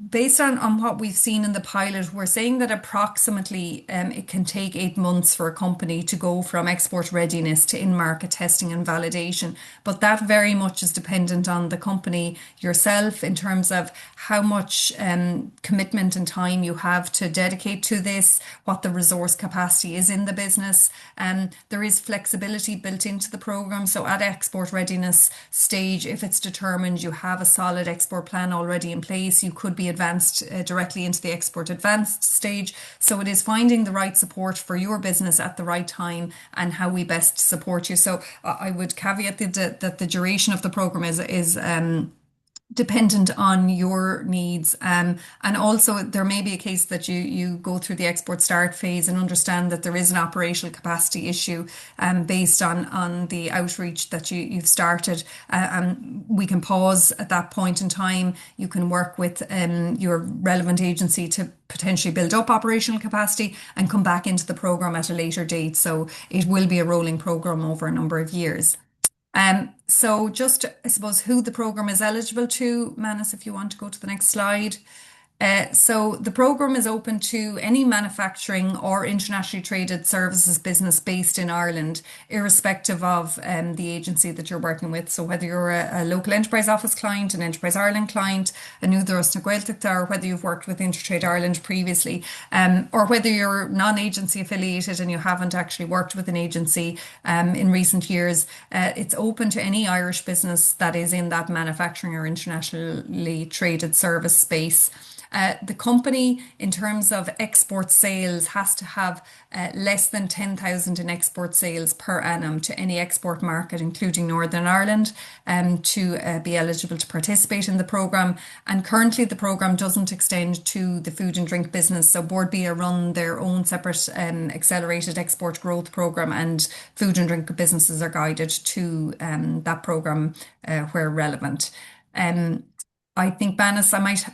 based on what we've seen in the pilot, we're saying that approximately it can take 8 months for a company to go from export readiness to in-market testing and validation. But that very much is dependent on the company yourself in terms of how much commitment and time you have to dedicate to this, what the resource capacity is in the business. There is flexibility built into the program. So at export readiness stage, if it's determined you have a solid export plan already in place, you could be advanced directly into the export advanced stage. So it is finding the right support for your business at the right time and how we best support you. So I would caveat that the duration of the program is dependent on your needs, and also there may be a case that you go through the export start phase and understand that there is an operational capacity issue based on the outreach that you've started, and we can pause at that point in time. You can work with your relevant agency to potentially build up operational capacity and come back into the program at a later date. So it will be a rolling program over a number of years. So just, I suppose, who the program is eligible to, Manus, if you want to go to the next slide. So the program is open to any manufacturing or internationally traded services business based in Ireland, irrespective of the agency that you're working with. So whether you're a local Enterprise Office client, an Enterprise Ireland client, a Nuaidhreas na Gaeltachta, or whether you've worked with Intertrade Ireland previously, or whether you're non-agency affiliated and you haven't actually worked with an agency in recent years, it's open to any Irish business that is in that manufacturing or internationally traded service space. The company, in terms of export sales, has to have less than 10,000 in export sales per annum to any export market, including Northern Ireland, to be eligible to participate in the programme. And currently the programme doesn't extend to the food and drink business. So Board Bia run their own separate accelerated export growth programme, and food and drink businesses are guided to that programme where relevant. I think, Manus, I might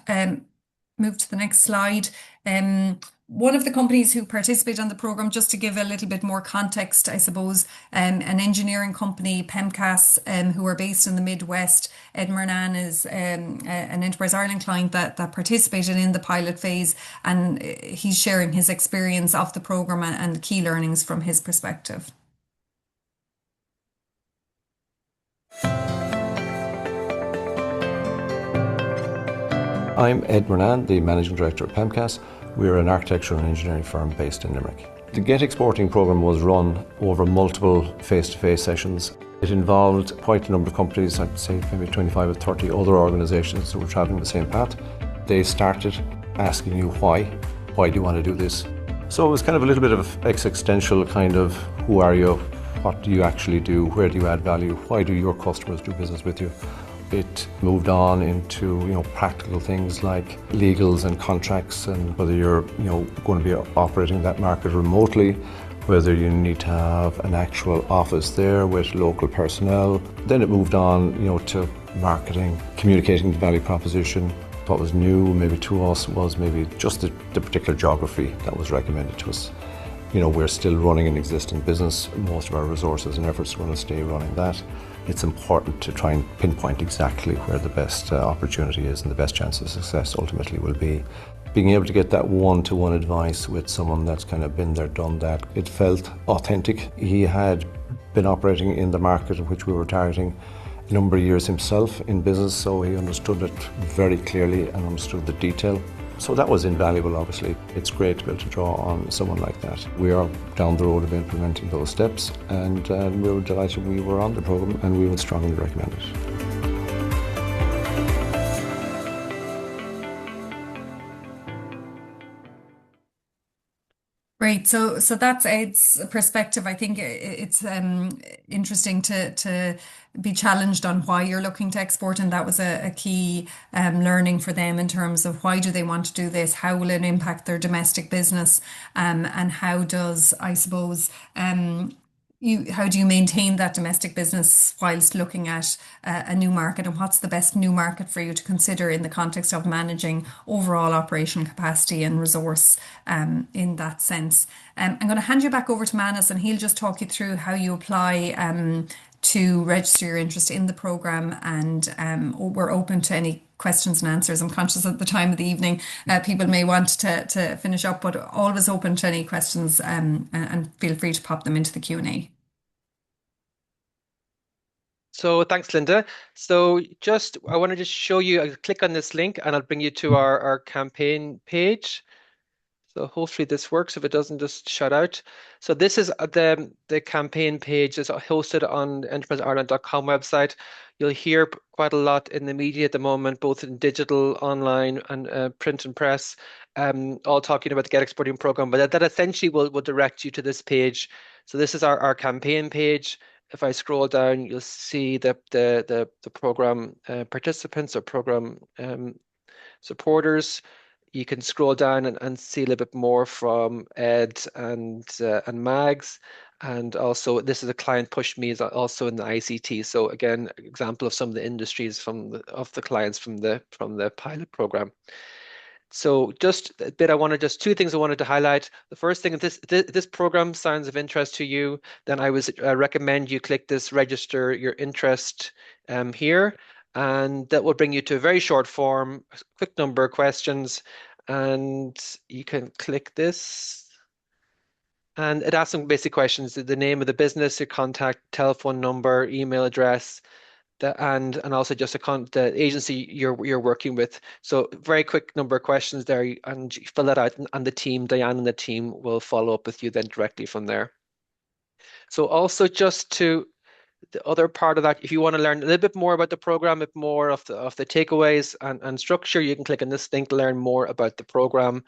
move to the next slide. One of the companies who participate on the program, just to give a little bit more context, I suppose, an engineering company, PEMCAS, who are based in the Midwest. Ed Murnan is an Enterprise Ireland client that participated in the pilot phase, and he's sharing his experience of the program and the key learnings from his perspective. I'm Ed Murnan, the Managing Director of PEMCAS. We're an architectural and engineering firm based in Limerick. The Get Exporting programme was run over multiple face-to-face sessions. It involved quite a number of companies, I'd say maybe 25 or 30 other organisations that were travelling the same path. They started asking you why do you want to do this? So it was kind of a little bit of existential kind of, who are you, what do you actually do, where do you add value, why do your customers do business with you? It moved on into practical things like legals and contracts, and whether you're going to be operating that market remotely, whether you need to have an actual office there with local personnel. Then it moved on to marketing, communicating the value proposition. What was new maybe to us was maybe just the particular geography that was recommended to us. We're still running an existing business. Most of our resources and efforts are going to stay running that. it's important to try and pinpoint exactly where the best opportunity is and the best chance of success ultimately will be. Being able to get that one-to-one advice with someone that's kind of been there, done that, it felt authentic. He had been operating in the market in which we were targeting a number of years himself in business, so he understood it very clearly and understood the detail. So that was invaluable, obviously. It's great to be able to draw on someone like that. We are down the road of implementing those steps, and we were delighted we were on the programme, and we would strongly recommend it. Great. So that's Ed's perspective. I think it's interesting to be challenged on why you're looking to export, and that was a key learning for them in terms of why do they want to do this, how will it impact their domestic business, and how does, I suppose, how do you maintain that domestic business whilst looking at a new market, and what's the best new market for you to consider in the context of managing overall operational capacity and resource in that sense. I'm going to hand you back over to Manus, and he'll just talk you through how you apply to register your interest in the programme, and we're open to any questions and answers. I'm conscious at the time of the evening people may want to finish up, but always open to any questions, and feel free to pop them into the Q&A. So thanks, Linda. So I want to just show you, I'll click on this link and I'll bring you to our campaign page. So hopefully this works. If it doesn't, just shout out. So this is the campaign page. It's hosted on enterpriseireland.com website. You'll hear quite a lot in the media at the moment, both in digital, online, and print and press, all talking about the Get Exporting program. But that essentially will direct you to this page. So this is our campaign page. If I scroll down, you'll see the program participants or program supporters. You can scroll down and see a little bit more from Ed and Mags, and also this is a client push me is also in the ICT. So again, example of some of the industries of the clients from the pilot program. So just a bit, two things I wanted to highlight. The first thing, if this program sounds of interest to you, then I recommend you click this register your interest here, and that will bring you to a very short form, a quick number of questions, and you can click this. And it asks some basic questions: the name of the business, your contact telephone number, email address, and also just the agency you're working with. So very quick number of questions there, and you fill that out, and the team, Diane and the team, will follow up with you then directly from there. So also just to the other part of that, if you want to learn a little bit more about the program, a bit more of the takeaways and structure, you can click on this link to learn more about the program.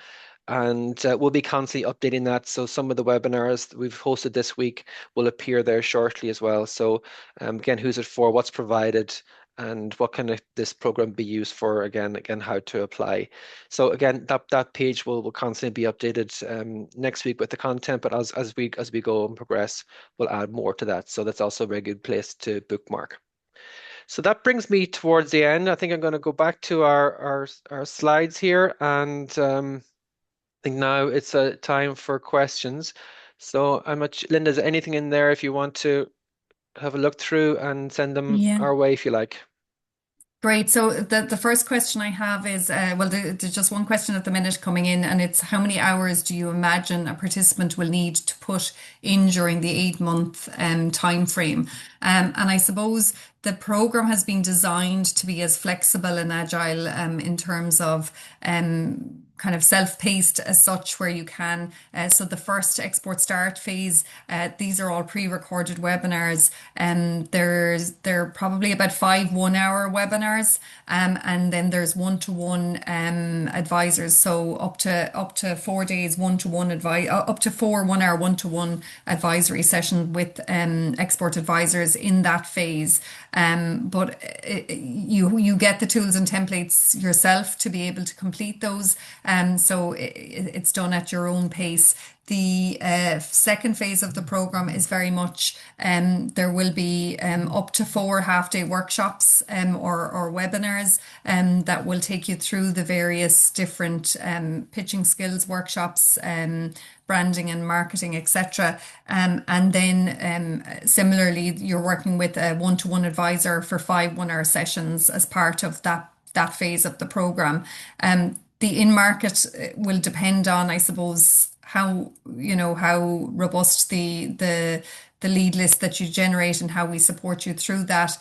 And we'll be constantly updating that. So some of the webinars that we've hosted this week will appear there shortly as well. So again, who's it for, what's provided, and what can this program be used for, again, how to apply. So again, that page will constantly be updated next week with the content, but as we go and progress, we'll add more to that. So that's also a very good place to bookmark. So that brings me towards the end. I think I'm going to go back to our slides here, and I think now it's a time for questions. So Linda, is there anything in there if you want to have a look through and send them our way if you like? Great. So the first question I have is, there's just one question at the minute coming in, and it's how many hours do you imagine a participant will need to put in during the 8-month time frame? And I suppose the program has been designed to be as flexible and agile in terms of kind of self-paced as such, where you can. So the first export start phase, these are all pre-recorded webinars, and they're probably about 5 1-hour webinars, and then there's one-to-one advisors. So up to 4 days one-to-one up to 4 1-hour one-to-one advisory session with export advisors in that phase. But you get the tools and templates yourself to be able to complete those. So it's done at your own pace. The second phase of the program is very much, there will be up to 4 half-day workshops or webinars that will take you through the various different pitching skills workshops, branding and marketing, etc. And then similarly, you're working with a one-to-one advisor for 5 1-hour sessions as part of that phase of the program. The in-market will depend on, I suppose, how robust the lead list that you generate and how we support you through that.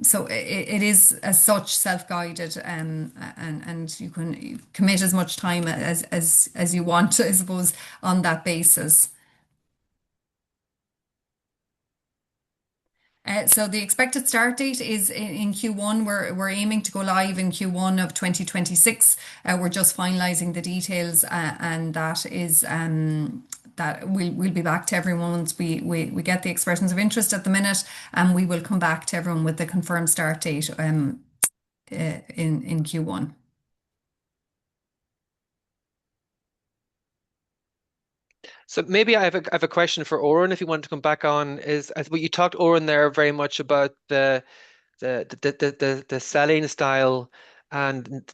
So it is as such self-guided, and you can commit as much time as you want, I suppose, on that basis. So the expected start date is in Q1. We're aiming to go live in Q1 of 2026. We're just finalising the details, and that is that we'll be back to everyone once we get the expressions of interest at the minute, and we will come back to everyone with the confirmed start date in Q1. So maybe I have a question for Oran if you want to come back on. Is as what you talked, Oran, there very much about the selling style and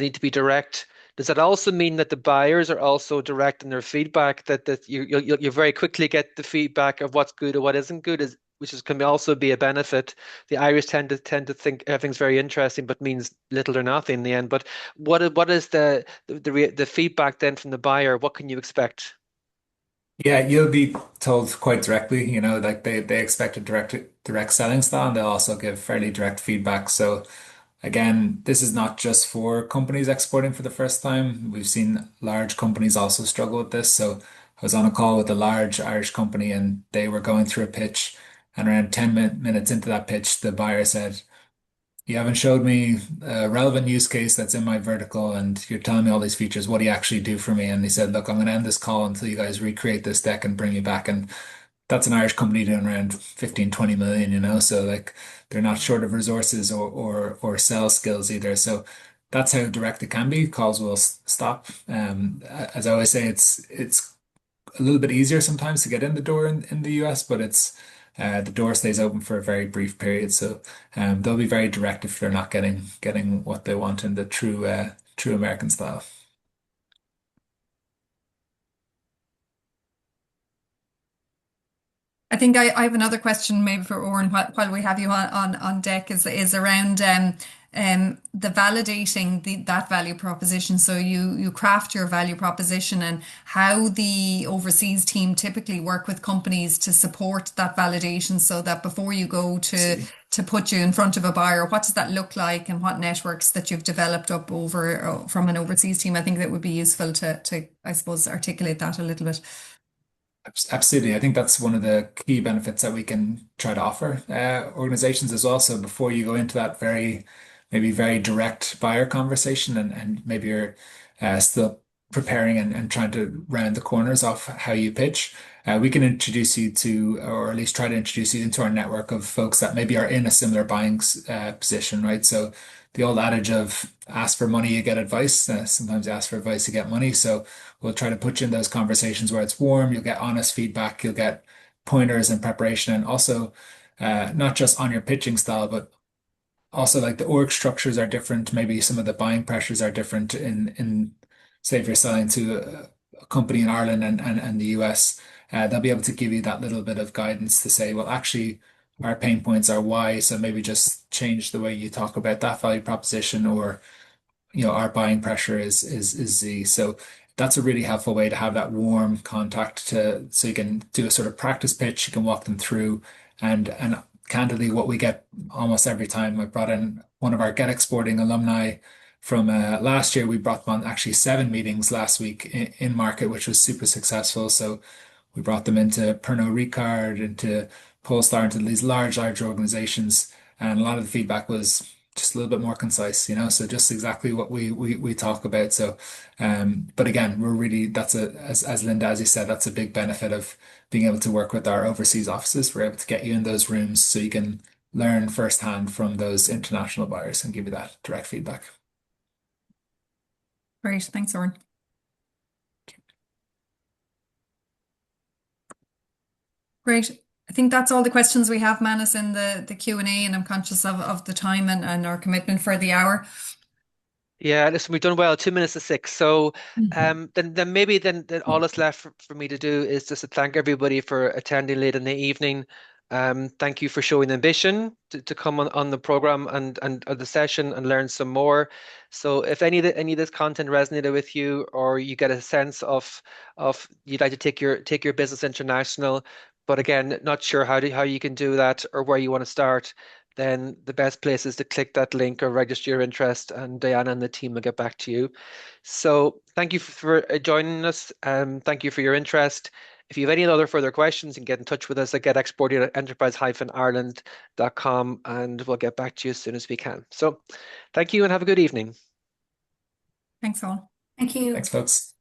need to be direct. Does that also mean that the buyers are also direct in their feedback? That you very quickly get the feedback of what's good or what isn't good, which can also be a benefit. The Irish tend to think everything's very interesting, but means little or nothing in the end. But what is the feedback then from the buyer? What can you expect? Yeah, you'll be told quite directly, like they expect a direct selling style, and they'll also give fairly direct feedback. So again, this is not just for companies exporting for the first time. We've seen large companies also struggle with this. So I was on a call with a large Irish company and they were going through a pitch, and around 10 minutes into that pitch, the buyer said, "You haven't showed me a relevant use case that's in my vertical, and you're telling me all these features. What do you actually do for me?" And he said, "Look, I'm going to end this call until you guys recreate this deck and bring me back." And that's an Irish company doing around 15, 20 million, so like they're not short of resources or sales skills either. So that's how direct it can be. Calls will stop. As I always say, it's a little bit easier sometimes to get in the door in the US, but it's the door stays open for a very brief period. So they'll be very direct if they're not getting what they want in the true American style. I think I have another question maybe for Oran while we have you on deck is around the validating that value proposition. So you craft your value proposition and how the overseas team typically work with companies to support that validation so that before you go to put you in front of a buyer, what does that look like and what networks that you've developed up over from an overseas team? I think that would be useful to I suppose articulate that a little bit. Absolutely. I think that's one of the key benefits that we can try to offer organizations as well. So before you go into that maybe very direct buyer conversation, and maybe you're still preparing and trying to round the corners off how you pitch, we can introduce you to, or at least try to introduce you into our network of folks that maybe are in a similar buying position, right? So the old adage of ask for money, you get advice. Sometimes you ask for advice, you get money. So we'll try to put you in those conversations where it's warm. You'll get honest feedback. You'll get pointers and preparation, and also not just on your pitching style, but also like the org structures are different. Maybe some of the buying pressures are different in say if you're selling to a company in Ireland and the US, they'll be able to give you that little bit of guidance to say, well, actually, our pain points are Y, so maybe just change the way you talk about that value proposition, or our buying pressure is Z. So that's a really helpful way to have that warm contact so you can do a sort of practice pitch, you can walk them through, and candidly what we get almost every time. I brought in one of our Get Exporting alumni from last year. We brought them on actually 7 meetings last week in market, which was super successful. So we brought them into Pernod Ricard, into Polestar, into these large organizations, and a lot of the feedback was just a little bit more concise, so just exactly what we talk about. So but again, we're really, that's as Linda, as you said, that's a big benefit of being able to work with our overseas offices. We're able to get you in those rooms so you can learn firsthand from those international buyers and give you that direct feedback. Great, thanks, Oran. Great. I think that's all the questions we have, Manus, in the Q&A, and I'm conscious of the time and our commitment for the hour. Yeah, listen, we've done well, 2 minutes to six. So Mhm. then all that's left for me to do is just to thank everybody for attending late in the evening. Thank you for showing ambition to come on the program and the session and learn some more. So if any of this content resonated with you, or you get a sense of you'd like to take your business international, but again, not sure how you can do that or where you want to start, then the best place is to click that link or register your interest, and Diana and the team will get back to you. So thank you for joining us. Thank you for your interest. If you have any other further questions, you can get in touch with us at getexported@enterprise-ireland.com, and we'll get back to you as soon as we can. So thank you and have a good evening. Thanks all. Thank you. Thanks, folks.